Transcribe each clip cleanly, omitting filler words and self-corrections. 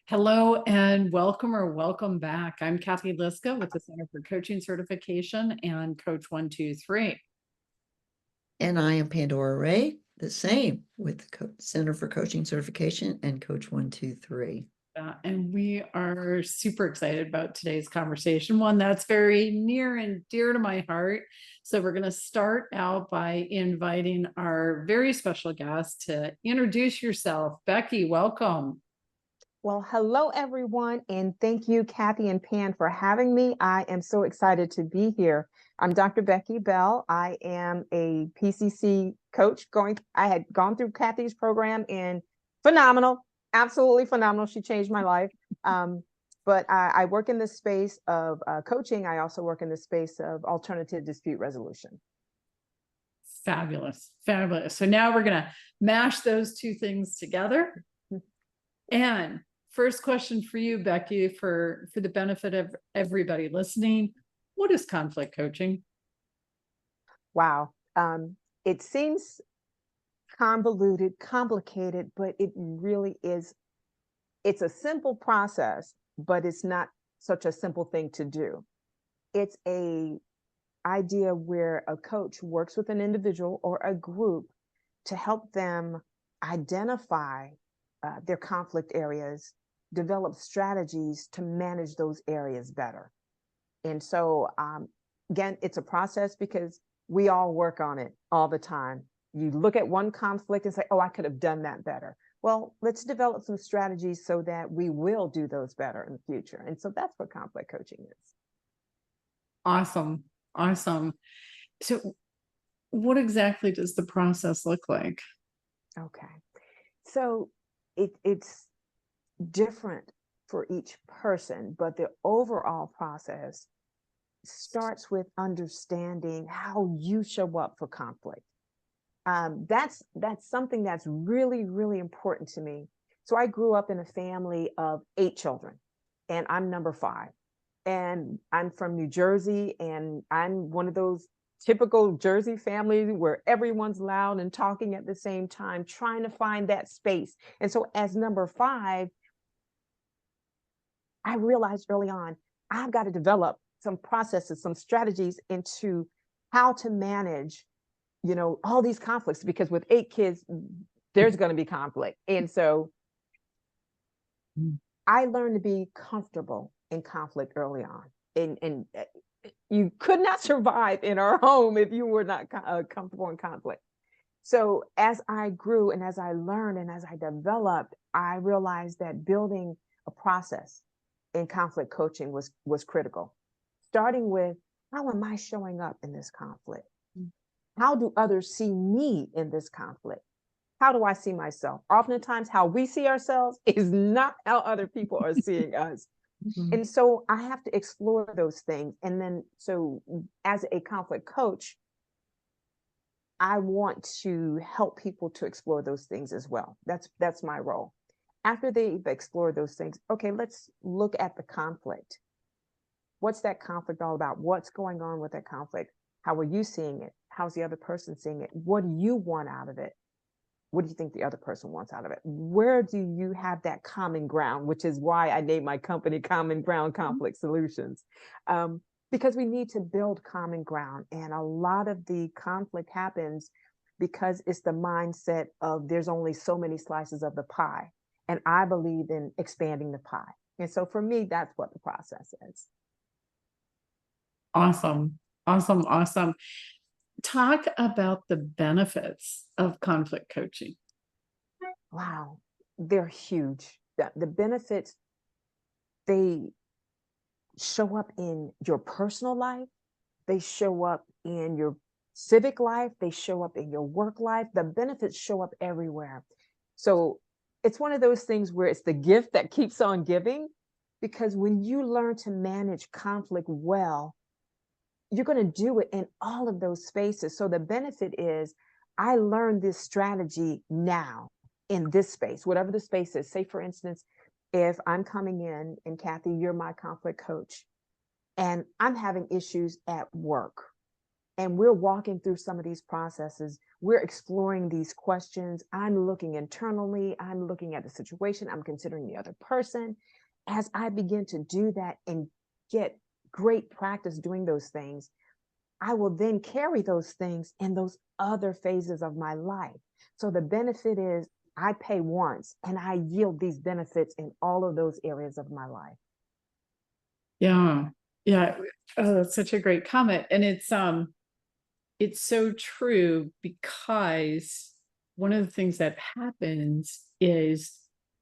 Hello and welcome or welcome back. I'm Cathy Liska with the Center for Coaching Certification and Coach 123. And I am Pandora Ray, the same with the Center for Coaching Certification and Coach 123. And we are super excited about today's conversation, one that's very near and dear to my heart. So we're going to start out by inviting our very special guest to introduce yourself. Becky, welcome. Well, hello, everyone, and thank you, Cathy and Pan, for having me. I am so excited to be here. I'm Dr. Becky Bell. I am a PCC coach. I had gone through Cathy's program and phenomenal, absolutely phenomenal. She changed my life. But I work in the space of coaching. I also work in the space of alternative dispute resolution. Fabulous, fabulous. So now we're going to mash those two things together. And first question for you, Becky, for the benefit of everybody listening, what is conflict coaching? Wow. It seems convoluted, complicated, but it really is. It's a simple process, but it's not such a simple thing to do. It's a idea where a coach works with an individual or a group to help them identify their conflict areas, develop strategies to manage those areas better. And so, again, it's a process because we all work on it all the time. You look at one conflict and say, oh, I could have done that better. Well, let's develop some strategies so that we will do those better in the future. And so that's what conflict coaching is. Awesome. Awesome. So what exactly does the process look like? Okay. So it's different for each person, but the overall process starts with understanding how you show up for conflict. That's something that's really, really important to me. So I grew up in a family of 8 children, and I'm number 5. And I'm from New Jersey, and I'm one of those typical Jersey families where everyone's loud and talking at the same time, trying to find that space. And so as number 5, I realized early on, I've got to develop some processes, some strategies into how to manage, all these conflicts, because with 8 kids, there's going to be conflict. And so I learned to be comfortable in conflict early on. And you could not survive in our home if you were not comfortable in conflict. So as I grew and as I learned and as I developed, I realized that building a process in conflict coaching was critical. Starting with, how am I showing up in this conflict? How do others see me in this conflict? How do I see myself? Oftentimes, how we see ourselves is not how other people are seeing us. And so I have to explore those things. And then, so as a conflict coach, I want to help people to explore those things as well. That's my role. After they've explored those things, okay, let's look at the conflict. What's that conflict all about? What's going on with that conflict? How are you seeing it? How's the other person seeing it? What do you want out of it? What do you think the other person wants out of it? Where do you have that common ground, which is why I named my company Common Ground Conflict Solutions. Because we need to build common ground. And a lot of the conflict happens because it's the mindset of there's only so many slices of the pie. And I believe in expanding the pie. And so for me, that's what the process is. Awesome. Awesome. Awesome. Talk about the benefits of conflict coaching. Wow, they're huge. The benefits, they show up in your personal life, they show up in your civic life, they show up in your work life. The benefits show up everywhere. So it's one of those things where it's the gift that keeps on giving, because when you learn to manage conflict well, you're going to do it in all of those spaces. So the benefit is, I learned this strategy now in this space, whatever the space is. Say, for instance, if I'm coming in and Cathy, you're my conflict coach, and I'm having issues at work, And we're walking through some of these processes. We're exploring these questions. I'm looking internally. I'm looking at the situation. I'm considering the other person. As I begin to do that and get great practice doing those things, I will then carry those things in those other phases of my life. So the benefit is I pay once and I yield these benefits in all of those areas of my life. Yeah. Yeah. Oh, that's such a great comment. And it's so true, because one of the things that happens is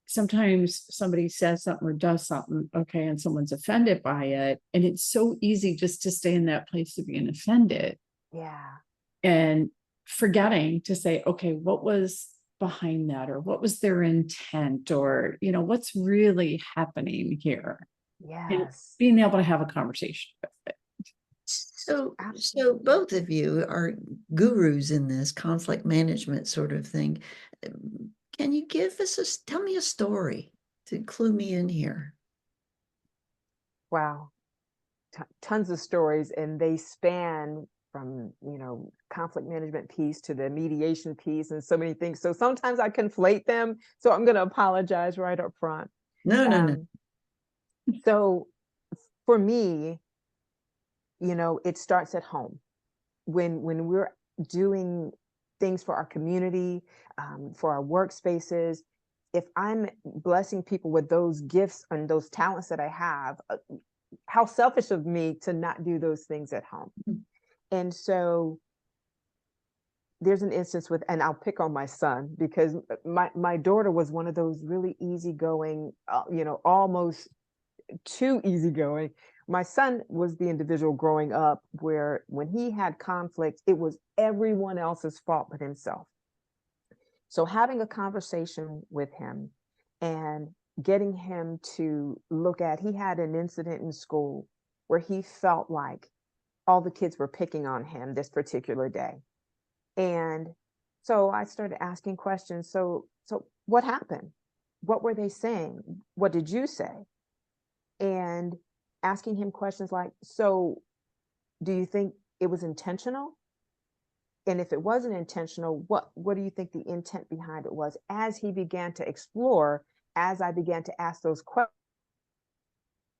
sometimes somebody says something or does something, okay, and someone's offended by it. And it's so easy just to stay in that place of being offended Yeah. and forgetting to say, okay, what was behind that? Or what was their intent? Or, what's really happening here? And Yes. being able to have a conversation with it. So both of you are gurus in this conflict management sort of thing. Can you tell me a story to clue me in here? Wow. Tons of stories, and they span from, conflict management piece to the mediation piece and so many things. So sometimes I conflate them. So I'm going to apologize right up front. No. So for me, it starts at home. When we're doing things for our community, for our workspaces, if I'm blessing people with those gifts and those talents that I have, how selfish of me to not do those things at home. And so there's an instance and I'll pick on my son, because my daughter was one of those really easygoing, almost too easygoing. My son was the individual growing up where when he had conflict, it was everyone else's fault but himself. So having a conversation with him and getting him to he had an incident in school where he felt like all the kids were picking on him this particular day. And so I started asking questions. So what happened? What were they saying? What did you say? And asking him questions like, so do you think it was intentional? And if it wasn't intentional, what do you think the intent behind it was? As he began to explore, as I began to ask those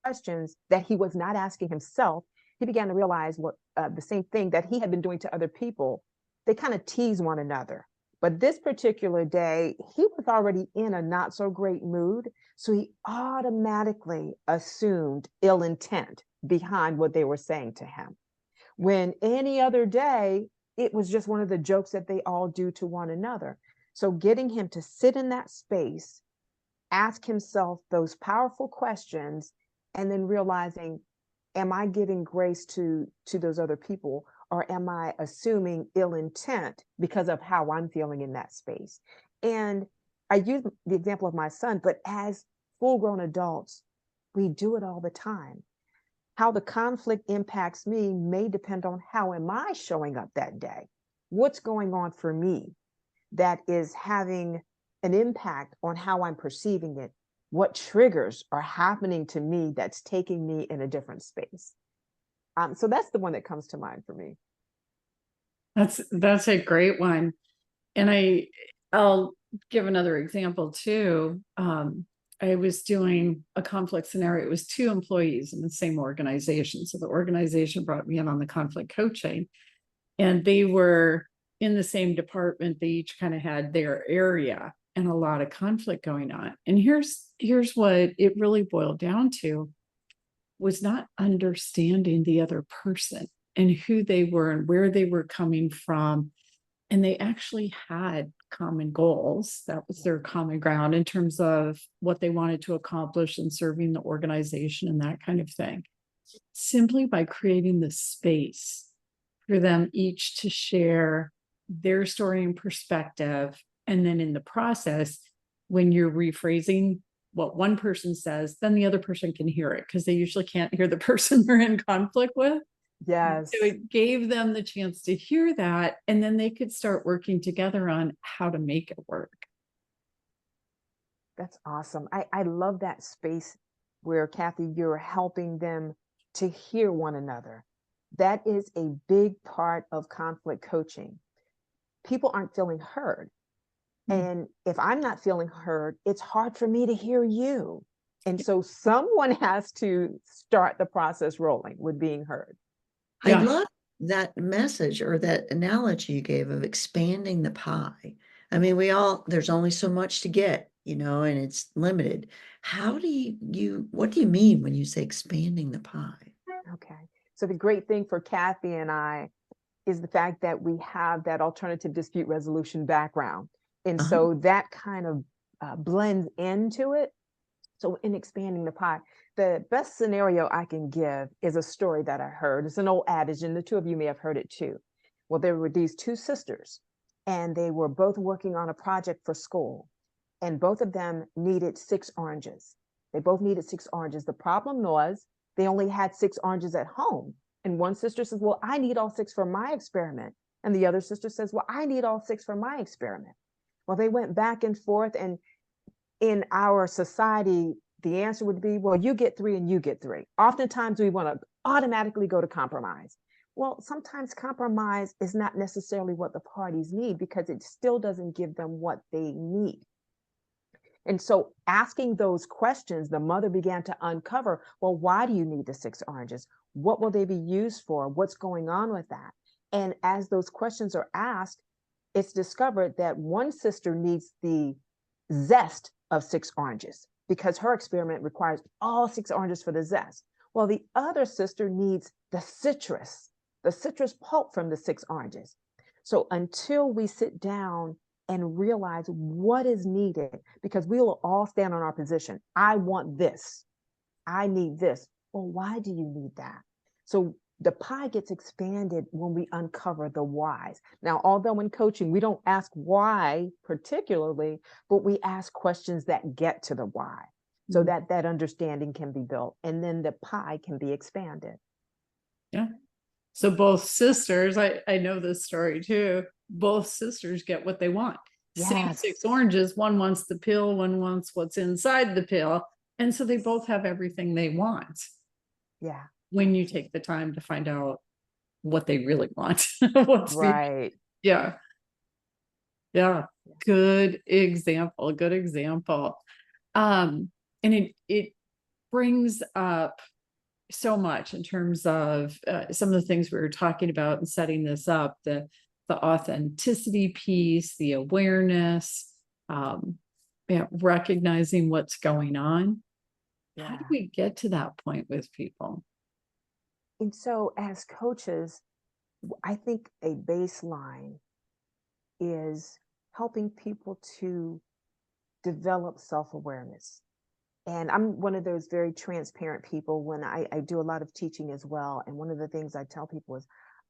questions that he was not asking himself, he began to realize what the same thing that he had been doing to other people. They kind of tease one another. But this particular day, he was already in a not so great mood. So he automatically assumed ill intent behind what they were saying to him. When any other day, it was just one of the jokes that they all do to one another. So getting him to sit in that space, ask himself those powerful questions, and then realizing, am I giving grace to those other people, or am I assuming ill intent because of how I'm feeling in that space? And I use the example of my son, but as full-grown adults, we do it all the time. How the conflict impacts me may depend on how am I showing up that day? What's going on for me that is having an impact on how I'm perceiving it? What triggers are happening to me that's taking me in a different space? So that's the one that comes to mind for me. That's a great one. And I'll give another example too. I was doing a conflict scenario. It was 2 employees in the same organization. So the organization brought me in on the conflict coaching, and they were in the same department. They each kind of had their area and a lot of conflict going on. And here's what it really boiled down to, was not understanding the other person and who they were and where they were coming from. And they actually had common goals. That was their common ground in terms of what they wanted to accomplish in serving the organization and that kind of thing. Simply by creating the space for them each to share their story and perspective. And then in the process, when you're rephrasing what one person says, then the other person can hear it, because they usually can't hear the person they're in conflict with. Yes. So it gave them the chance to hear that, and then they could start working together on how to make it work. That's awesome. I love that space where, Cathy, you're helping them to hear one another. That is a big part of conflict coaching. People aren't feeling heard. And if I'm not feeling heard, it's hard for me to hear you. And so someone has to start the process rolling with being heard. I Yeah. love that message or that analogy you gave of expanding the pie. I mean, there's only so much to get, and it's limited. How do what do you mean when you say expanding the pie? Okay. So the great thing for Cathy and I is the fact that we have that alternative dispute resolution background. And Uh-huh. so that kind of blends into it. So in expanding the pie, the best scenario I can give is a story that I heard. It's an old adage, and the two of you may have heard it too. Well, there were these two sisters, and they were both working on a project for school, and both of them needed 6 oranges. They both needed 6 oranges. The problem was they only had 6 oranges at home. And one sister says, well, I need all 6 for my experiment. And the other sister says, well, I need all 6 for my experiment. Well, they went back and forth, and in our society, the answer would be, well, you get 3 and you get 3. Oftentimes we want to automatically go to compromise. Well, sometimes compromise is not necessarily what the parties need because it still doesn't give them what they need. And so asking those questions, the mother began to uncover, well, why do you need the 6 oranges? What will they be used for? What's going on with that? And as those questions are asked, it's discovered that one sister needs the zest of 6 oranges because her experiment requires all 6 oranges for the zest. Well, the other sister needs the citrus pulp from the 6 oranges. So until we sit down and realize what is needed, because we will all stand on our position. I want this. I need this. Well, why do you need that? So the pie gets expanded when we uncover the whys. Now, although in coaching, we don't ask why particularly, but we ask questions that get to the why so that that understanding can be built and then the pie can be expanded. Yeah. So both sisters, I know this story too. Both sisters get what they want. Same Yes. 6 oranges. One wants the pill, one wants what's inside the pill. And so they both have everything they want. Yeah. When you take the time to find out what they really want. Right. Yeah. Yeah. Good example. Good example. And it brings up so much in terms of some of the things we were talking about and setting this up, the authenticity piece, the awareness, recognizing what's going on. Yeah. How do we get to that point with people? And so as coaches, I think a baseline is helping people to develop self-awareness. And I'm one of those very transparent people when I do a lot of teaching as well. And one of the things I tell people is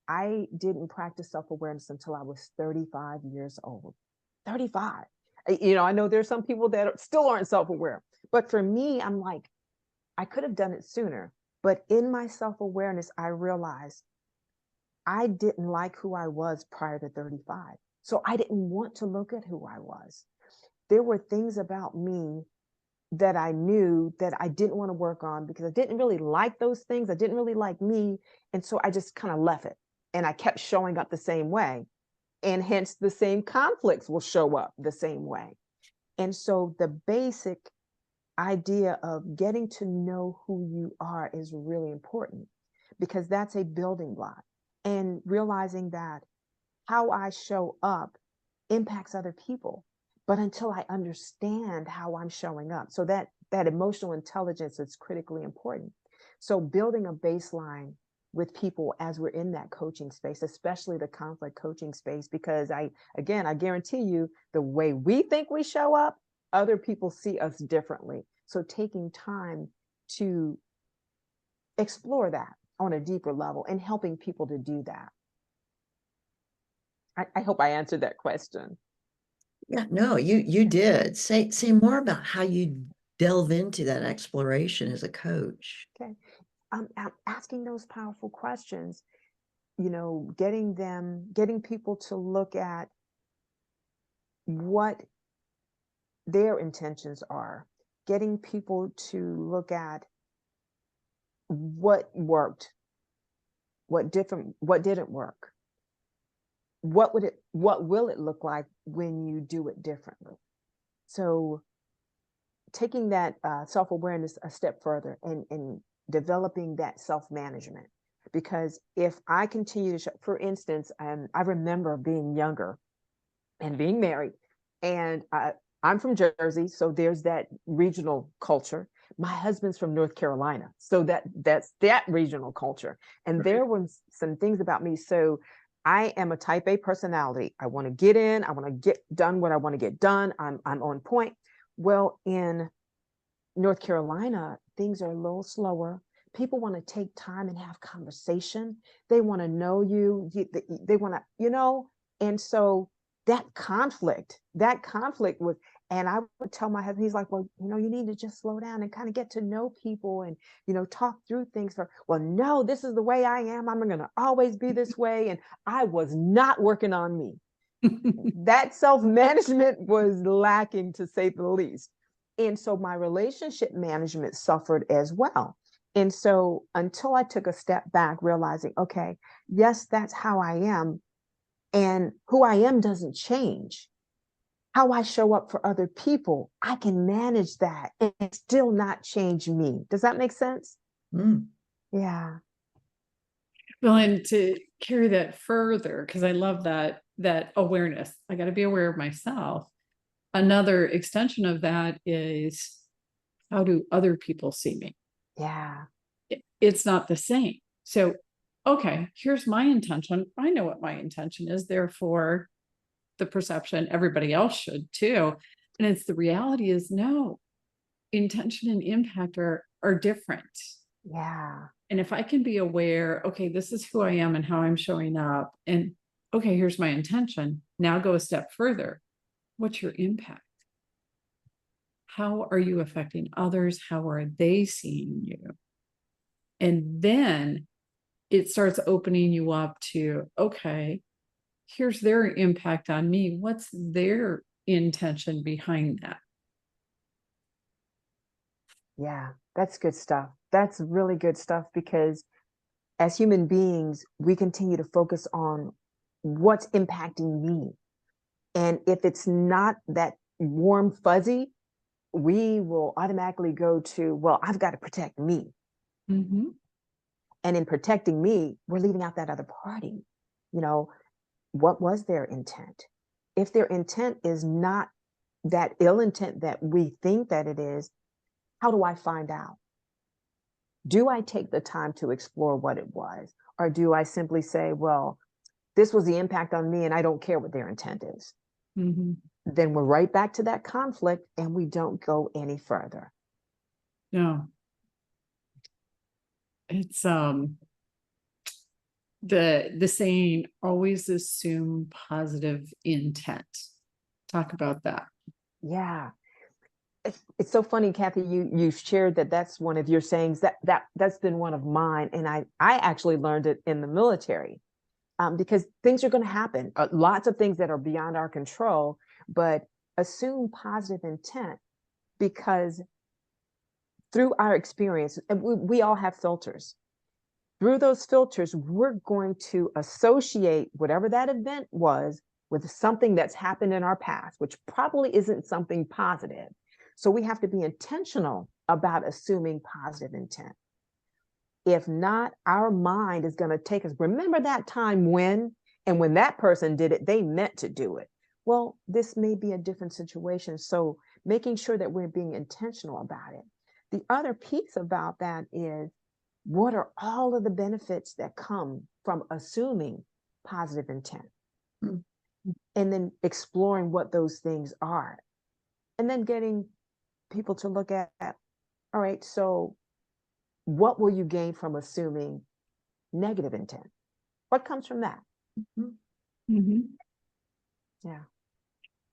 I didn't practice self-awareness until I was 35 years old. 35. I know there's some people that still aren't self-aware. But for me, I'm like, I could have done it sooner. But in my self-awareness, I realized I didn't like who I was prior to 35. So I didn't want to look at who I was. There were things about me that I knew that I didn't want to work on because I didn't really like those things. I didn't really like me. And so I just kind of left it and I kept showing up the same way. And hence the same conflicts will show up the same way. And so the basic idea of getting to know who you are is really important because that's a building block. And realizing that how I show up impacts other people. But until I understand how I'm showing up, so that emotional intelligence is critically important. So building a baseline with people as we're in that coaching space, especially the conflict coaching space, because I guarantee you the way we think we show up, other people see us differently. So taking time to explore that on a deeper level and helping people to do that. I hope I answered that question. Yeah, no, you did. Say more about how you delve into that exploration as a coach. Okay. I'm asking those powerful questions, getting people to look at what their intentions are, getting people to look at what worked, what didn't work? What will it look like when you do it differently? So taking that self-awareness a step further and developing that self-management. Because if I continue to show, for instance, I remember being younger and being married, and I'm from Jersey, so there's that regional culture. My husband's from North Carolina, so that's that regional culture. And there were some things about me. So I am a type A personality. I want to get in, I want to get done what I want to get done. I'm on point. Well, in North Carolina, things are a little slower. People want to take time and have conversation. They want to know you. They want to, and so that conflict was, and I would tell my husband, he's like, well, you need to just slow down and kind of get to know people and, talk through things well, no, this is the way I am. I'm going to always be this way. And I was not working on me. That self-management was lacking, to say the least. And so my relationship management suffered as well. And so until I took a step back, realizing, okay, yes, that's how I am. And who I am doesn't change. How I show up for other people, I can manage that and still not change me. Does that make sense? Mm. Yeah. Well, and to carry that further, because I love that awareness. I got to be aware of myself. Another extension of that is, how do other people see me? Yeah. It's not the same. So, okay, here's my intention. I know what my intention is. Therefore, the perception, everybody else should too. And it's the reality is, no, intention and impact are different. Yeah. And if I can be aware, okay, this is who I am and how I'm showing up. And okay, here's my intention. Now go a step further. What's your impact? How are you affecting others? How are they seeing you? And then it starts opening you up to, okay, here's their impact on me. What's their intention behind that? Yeah, that's good stuff. That's really good stuff, because as human beings, we continue to focus on what's impacting me. And if it's not that warm fuzzy, we will automatically go to, well, I've got to protect me. Mm-hmm. And in protecting me, we're leaving out that other party. What was their intent? If their intent is not that ill intent that we think that it is, how do I find out? Do I take the time to explore what it was? Or do I simply say, well, this was the impact on me and I don't care what their intent is? Mm-hmm. Then we're right back to that conflict and we don't go any further. No. It's the saying, always assume positive intent. Talk about that. Yeah. It's so funny, Cathy, you shared that's one of your sayings. That's been one of mine. And I actually learned it in the military, because things are going to happen. Lots of things that are beyond our control, but assume positive intent, because through our experience, and we all have filters. Through those filters, we're going to associate whatever that event was with something that's happened in our past, which probably isn't something positive. So we have to be intentional about assuming positive intent. If not, our mind is going to take us, remember that time when, and when that person did it, they meant to do it. Well, this may be a different situation. So making sure that we're being intentional about it. The other piece about that is, what are all of the benefits that come from assuming positive intent? Mm. And then exploring what those things are. And then getting people to look at, all right, so what will you gain from assuming negative intent? What comes from that? Mm-hmm. Mm-hmm. Yeah.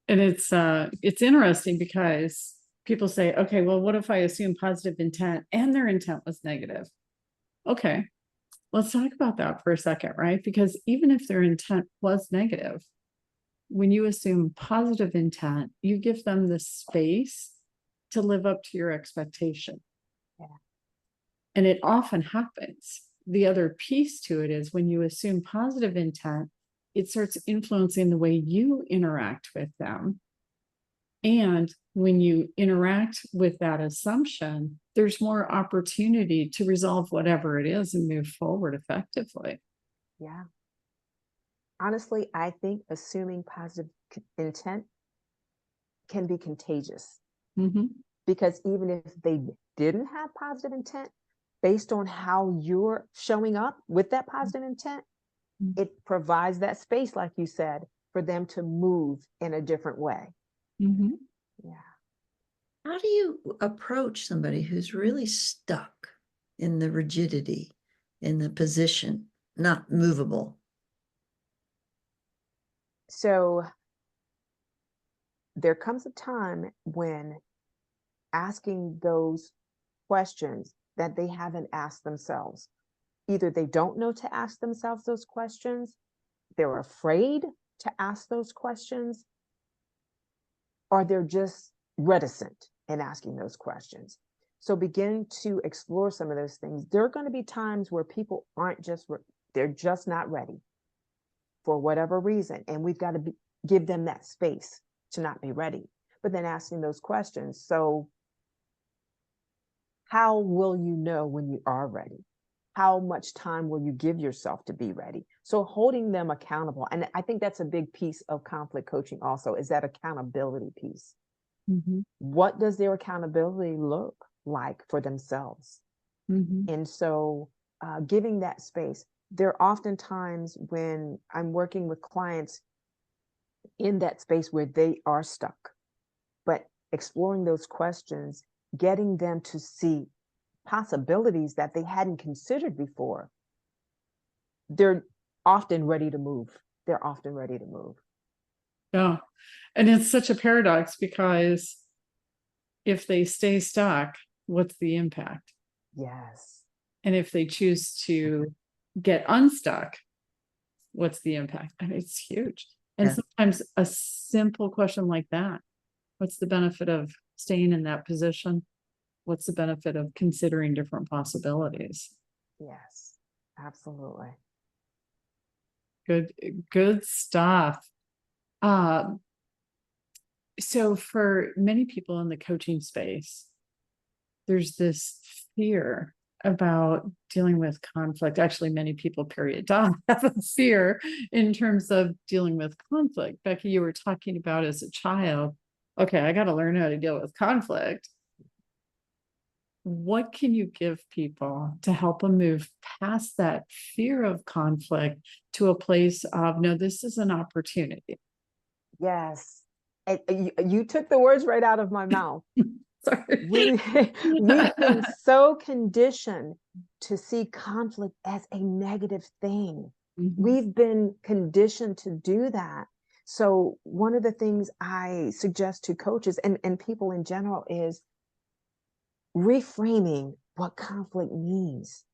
And it's interesting because people say, okay, well, what if I assume positive intent and their intent was negative? Okay, let's talk about that for a second, right? Because even if their intent was negative, when you assume positive intent, you give them the space to live up to your expectation. Yeah. And it often happens. the other piece to it is when you assume positive intent, it starts influencing the way you interact with them. And when you interact with that assumption, there's more opportunity to resolve whatever it is and move forward effectively. Yeah. Honestly, I think assuming positive intent can be contagious, Mm-hmm. because even if they didn't have positive intent, based on how you're showing up with that positive intent, Mm-hmm. it provides that space, like you said, for them to move in a different way. Mm-hmm. Yeah. How do you approach somebody who's really stuck in the rigidity, in the position, not movable? So there comes a time when asking those questions that they haven't asked themselves, either they don't know to ask themselves those questions, they're afraid to ask those questions, or they're just reticent in asking those questions. So beginning to explore some of those things. There are going to be times where people aren't just, they're just not ready for whatever reason. And we've got to give them that space to not be ready. But then asking those questions. So how will you know when you are ready? How much time will you give yourself to be ready? So holding them accountable. And I think that's a big piece of conflict coaching also, is that accountability piece. Mm-hmm. What does their accountability look like for themselves? Mm-hmm. And so giving that space. There are often times when I'm working with clients in that space where they are stuck, but exploring those questions, getting them to see possibilities that they hadn't considered before, they're often ready to move. They're often ready to move. Yeah. And it's such a paradox because if they stay stuck, what's the impact? Yes. And if they choose to get unstuck, what's the impact? I mean, it's huge. And Yeah. sometimes a simple question like that, what's the benefit of staying in that position? What's the benefit of considering different possibilities? Yes, absolutely. Good stuff. So for many people in the coaching space, there's this fear about dealing with conflict. Actually, many people, period, have a fear in terms of dealing with conflict. Becky, you were talking about as a child, okay, I got to learn how to deal with conflict. What can you give people to help them move past that fear of conflict to a place of, no, this is an opportunity? Yes. And you took the words right out of my mouth. Sorry. We've been so conditioned to see conflict as a negative thing. Mhm. We've been conditioned to do that. So one of the things I suggest to coaches and people in general is reframing what conflict means.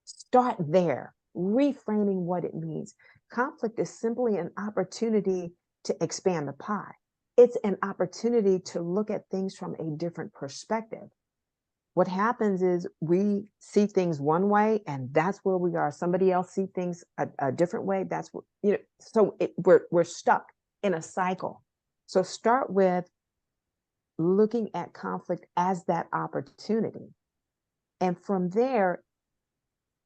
Start there, reframing what it means. Conflict is simply an opportunity to expand the pie. It's an opportunity to look at things from a different perspective. What happens is we see things one way, and that's where we are. Somebody else see things a different way. That's what, so we're stuck in a cycle. So start with looking at conflict as that opportunity. And from there,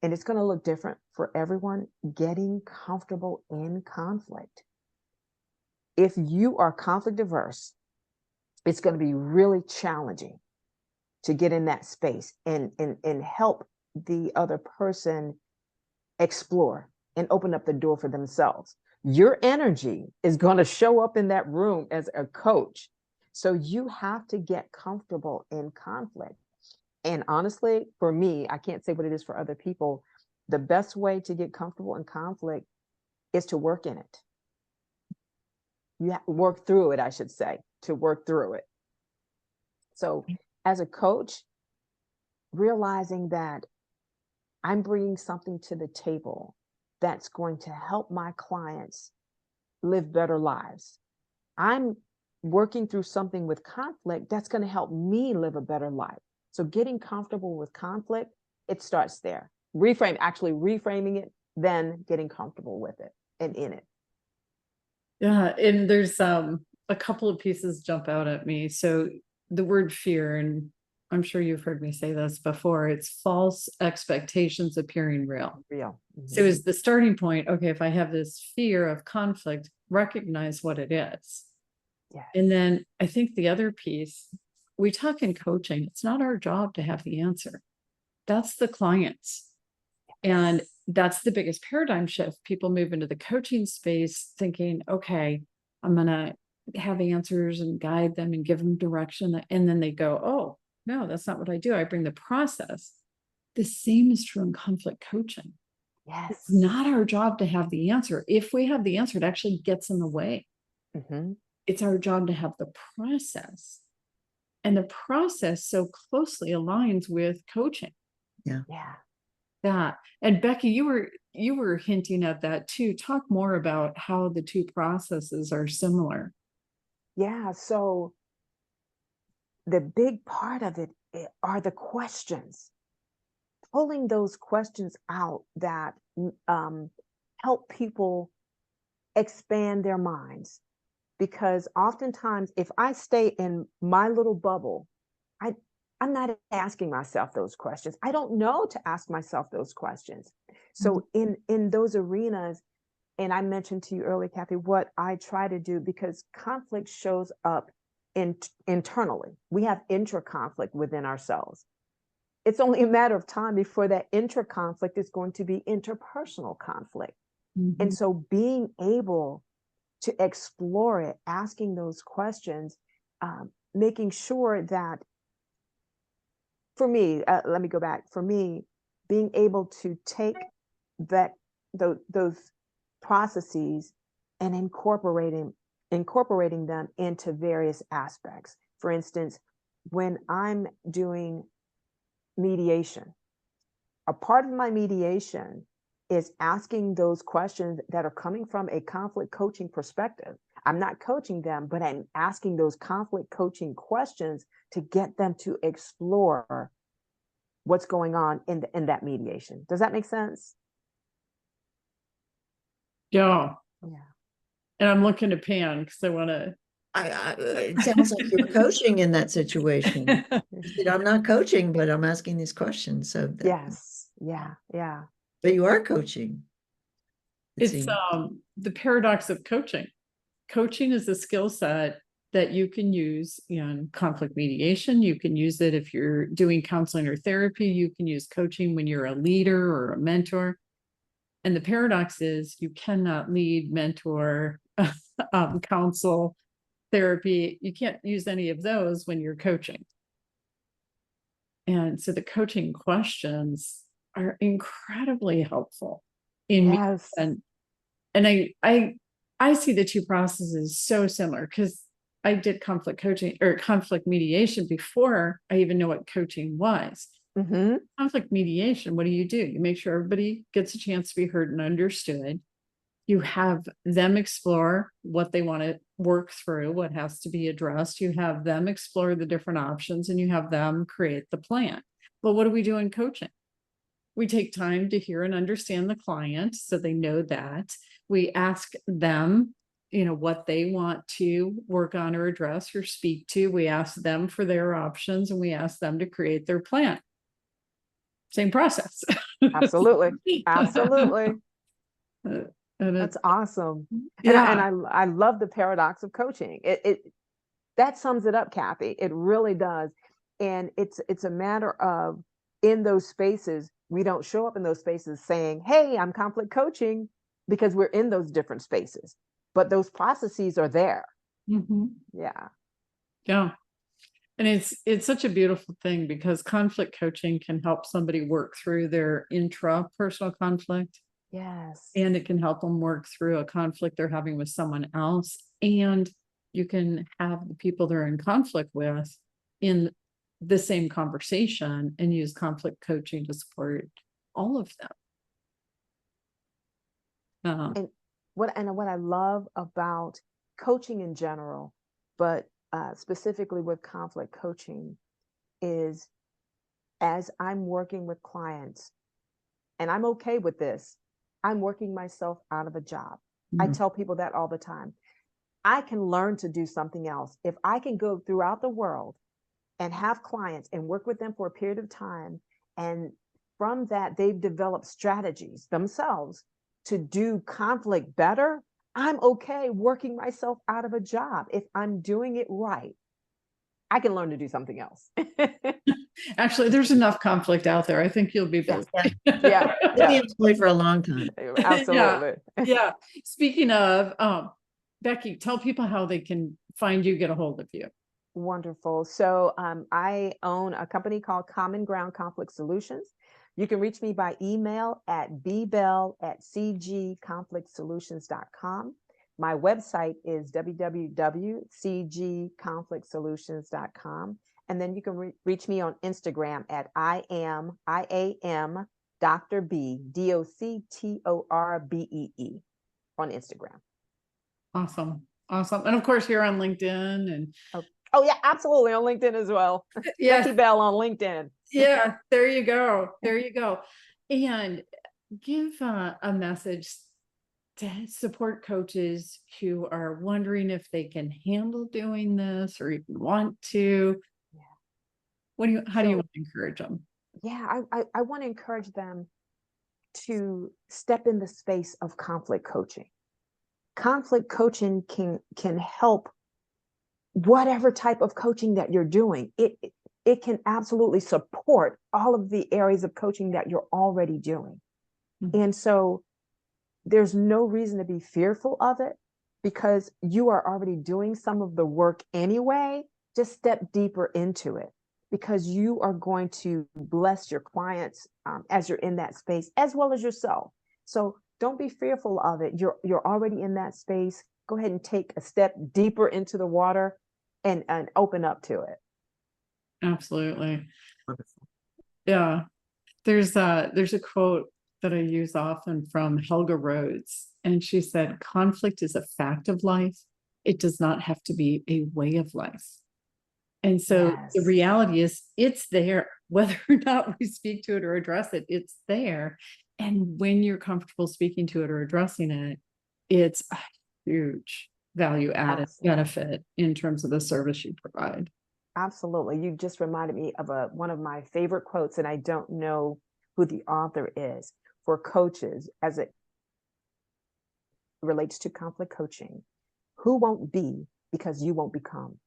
and it's going to look different for everyone, getting comfortable in conflict. If you are conflict averse, it's going to be really challenging to get in that space and help the other person explore and open up the door for themselves. Your energy is going to show up in that room as a coach. So you have to get comfortable in conflict. And honestly, for me, I can't say what it is for other people. The best way to get comfortable in conflict is to work in it. You have to work through it, I should say, to work through it. So as a coach, realizing that I'm bringing something to the table that's going to help my clients live better lives. I'm working through something with conflict that's going to help me live a better life. So getting comfortable with conflict, it starts there. actually reframing it, then getting comfortable with it and in it. Yeah, and there's a couple of pieces jump out at me. So the word fear, and I'm sure you've heard me say this before, it's false expectations appearing real. Real. So is the starting point, okay, if I have this fear of conflict, recognize what it is. Yes. And then I think the other piece, we talk in coaching, it's not our job to have the answer. That's the client's. And that's the biggest paradigm shift. People move into the coaching space thinking, okay, I'm going to have answers and guide them and give them direction. And then they go, oh, no, that's not what I do. I bring the process. The same is true in conflict coaching. Yes. It's not our job to have the answer. If we have the answer, it actually gets in the way. It's our job to have the process. And the process so closely aligns with coaching. Yeah. Yeah. That. And Becky, you were hinting at that too. Talk more about how the two processes are similar. Yeah. So the big part of it are the questions, pulling those questions out that help people expand their minds. Because oftentimes, if I stay in my little bubble, I'm not asking myself those questions. I don't know to ask myself those questions. So in those arenas, and I mentioned to you earlier, Cathy, what I try to do, because conflict shows up internally. We have intra-conflict within ourselves. It's only a matter of time before that intra-conflict is going to be interpersonal conflict. And so being able to explore it, asking those questions, making sure that, for me, let me go back. For me, being able to take those processes and incorporating them into various aspects. For instance, when I'm doing mediation, a part of my mediation is asking those questions that are coming from a conflict coaching perspective. I'm not coaching them, but I'm asking those conflict coaching questions to get them to explore what's going on in that mediation. Does that make sense? Yeah. Yeah. And I'm looking to Pan because I want to. It sounds like you're coaching in that situation. I'm not coaching, but I'm asking these questions. So Yes. Yeah. Yeah. but you are coaching. It's seems. The paradox of coaching. Coaching is a skill set that you can use in conflict mediation. You can use it if you're doing counseling or therapy. You can use coaching when you're a leader or a mentor. And the paradox is you cannot lead, mentor, counsel, therapy. You can't use any of those when you're coaching. And so the coaching questions are incredibly helpful in me. And I see the two processes so similar because I did conflict coaching or conflict mediation before I even know what coaching was. Conflict mediation, what do? You make sure everybody gets a chance to be heard and understood. You have them explore what they want to work through, what has to be addressed. You have them explore the different options and you have them create the plan. But what do we do in coaching? We take time to hear and understand the client so they know that. We ask them, what they want to work on or address or speak to. We ask them for their options and we ask them to create their plan. Same process. Absolutely. Absolutely. And that's awesome. Yeah. And I love the paradox of coaching. It that sums it up, Cathy. It really does. And it's a matter of, in those spaces, we don't show up in those spaces saying, hey, I'm conflict coaching, because we're in those different spaces, but those processes are there. Yeah. Yeah. And it's such a beautiful thing because conflict coaching can help somebody work through their intrapersonal conflict. Yes. And it can help them work through a conflict they're having with someone else. And you can have the people they're in conflict with in the same conversation and use conflict coaching to support all of them. And what I love about coaching in general, but specifically with conflict coaching, is as I'm working with clients, and I'm okay with this, I'm working myself out of a job. I Mhm. tell people that all the time. I can learn to do something else. If I can go throughout the world and have clients and work with them for a period of time, and from that, they've developed strategies themselves to do conflict better, I'm okay working myself out of a job. If I'm doing it right, I can learn to do something else. Actually, there's enough conflict out there. I think you'll be Yeah. busy. Yeah. You'll be employed for a long time. Absolutely. Yeah. Speaking of, Becky, tell people how they can find you, get a hold of you. Wonderful. So I own a company called Common Ground Conflict Solutions. You can reach me by email at bbell@cgconflictsolutions.com. My website is www.cgconflictsolutions.com. And then you can reach me on Instagram at I am Dr. B, DOCTORBEE on Instagram. Awesome. Awesome. And of course, you're on LinkedIn and Oh yeah, absolutely, on LinkedIn as well. yes. Becky Bell on LinkedIn. Yeah, there you go. There you go. And give a message to support coaches who are wondering if they can handle doing this or even want to. Yeah. How do you want to encourage them? Yeah, I want to encourage them to step in the space of conflict coaching. Conflict coaching can help whatever type of coaching that you're doing. It can absolutely support all of the areas of coaching that you're already doing. Mhm. And so there's no reason to be fearful of it because you are already doing some of the work anyway. Just step deeper into it because you are going to bless your clients as you're in that space, as well as yourself. So don't be fearful of it. You're already in that space. Go ahead and take a step deeper into the water and open up to it. Absolutely. Wonderful. Yeah. There's a quote that I use often from Helga Rhodes, and she said, conflict is a fact of life. It does not have to be a way of life. And so the Yes. reality is it's there, whether or not we speak to it or address it, it's there. And when you're comfortable speaking to it or addressing it, it's a huge value added Absolutely. benefit in terms of the service you provide. Absolutely. You just reminded me of one of my favorite quotes, and I don't know who the author is, for coaches as it relates to conflict coaching. Who won't be because you won't become?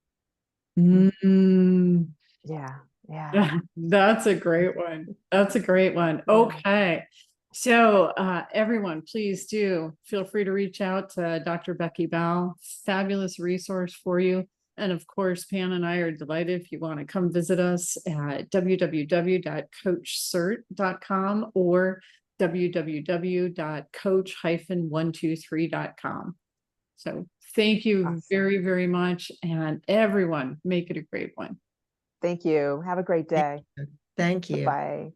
Mm. Yeah. Yeah. That's a great one. That's a great one. Yeah. Okay. So everyone, please do feel free to reach out to Dr. Becky Bell. Fabulous resource for you. And of course, Pan and I are delighted if you want to come visit us at www.coachcert.com or www.coach-123.com. So thank you Awesome. very, very much. And everyone, make it a great one. Thank you. Have a great day. Thank you. Bye.